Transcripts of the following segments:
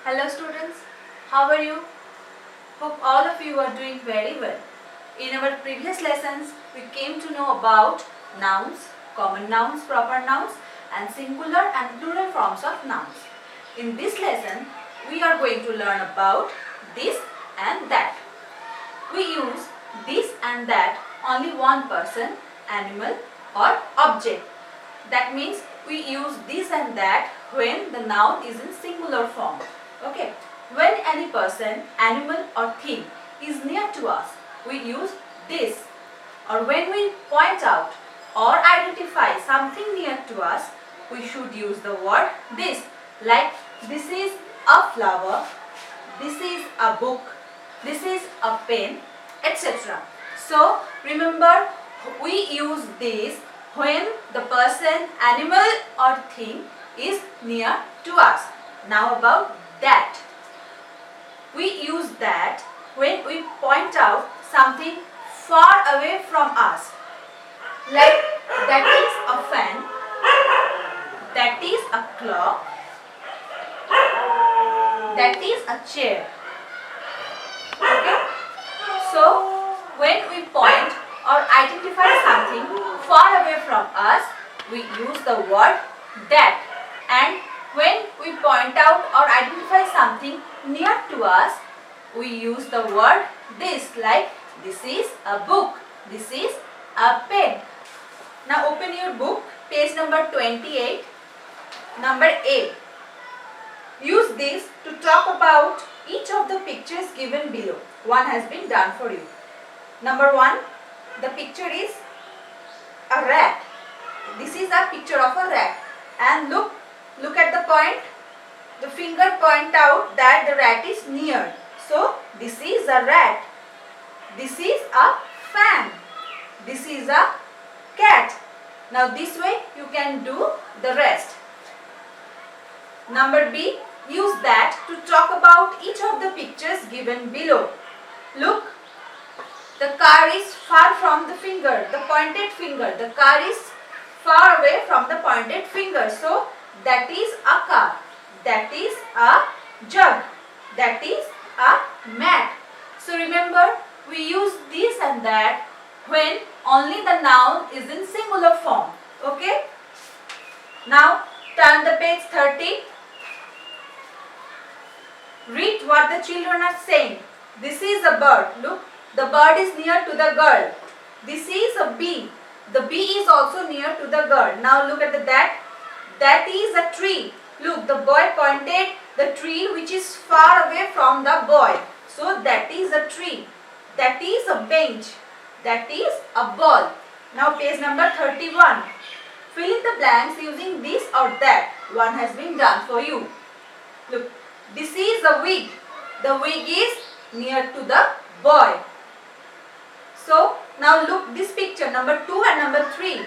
Hello students, how are you? Hope all of you are doing very well. In our previous lessons, we came to know about nouns, common nouns, proper nouns and singular and plural forms of nouns. In this lesson, we are going to learn about this and that. We use this and that only one person, animal or object. That means we use this and that when the noun is in singular form. Okay. When any person, animal or thing is near to us, we use this. Or when we point out or identify something near to us, we should use the word this. Like this is a flower, this is a book, this is a pen, etc. So remember, we use this when the person, animal or thing is near to us. Now about that. We use that when we point out something far away from us. Like that is a fan, that is a clock, that is a chair. Okay? So when we point or identify something far away from us, we use the word that. And when we point out or identify something near to us, we use the word this. Like this is a book, this is a pen. Now open your book, page number 28, number A. Use this to talk about each of the pictures given below. One has been done for you. Number 1, the picture is a rat. This is a picture of a rat. And look at the point. The finger point out that the rat is near. So this is a rat. This is a fan. This is a cat. Now this way you can do the rest. Number B, use that to talk about each of the pictures given below. Look, the car is far from the finger, the pointed finger. The car is far away from the pointed finger. So that is a car. That is a jug. That is a mat. So remember, we use this and that when only the noun is in singular form. Okay? Now turn the page 30. Read what the children are saying. This is a bird. Look, the bird is near to the girl. This is a bee. The bee is also near to the girl. Now look at that. That is a tree. Look, the boy pointed the tree which is far away from the boy. So that is a tree. That is a bench. That is a ball. Now page number 31. Fill in the blanks using this or that. One has been done for you. Look, this is a wig. The wig is near to the boy. So now look this picture, number 2 and number 3.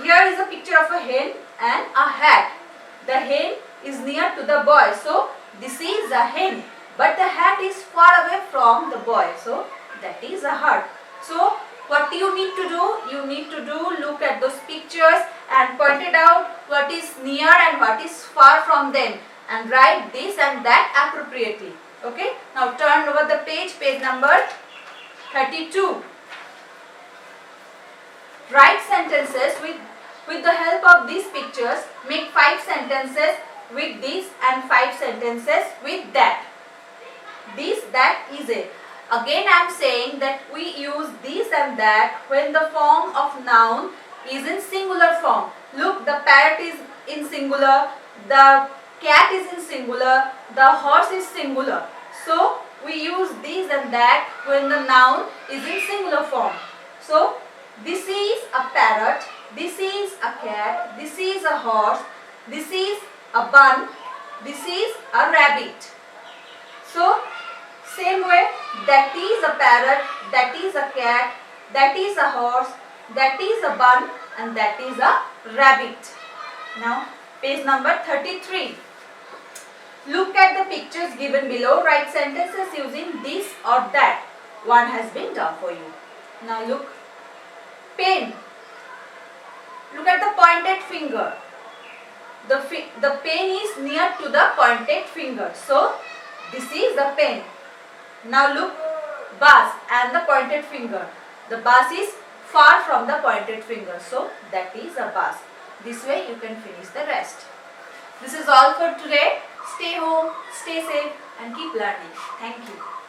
Here is a picture of a hen and a hat. The hen is near to the boy. So this is a hen. But the hat is far away from the boy. So that is a heart. So what you need to do? You need to look at those pictures and point it out what is near and what is far from them. And write this and that appropriately. Okay. Now turn over the page, page number 32. Write sentences with the help of these pictures. Make 5 sentences with this and 5 sentences with that. This, that is it. Again I am saying that we use this and that when the form of noun is in singular form. Look, the parrot is in singular, the cat is in singular, the horse is singular. So we use this and that when the noun is in singular form. So this is a parrot, this is a cat, this is a horse, this is a bun, this is a rabbit. So same way, that is a parrot, that is a cat, that is a horse, that is a bun and that is a rabbit. Now page number 33. Look at the pictures given below. Write sentences using this or that. One has been done for you. Now look. Pen. Look at the pointed finger. the pen is near to the pointed finger. So this is the pen. Now look, bus and the pointed finger. The bus is far from the pointed finger. So that is a bus. This way you can finish the rest. This is all for today. Stay home, stay safe and keep learning. Thank you.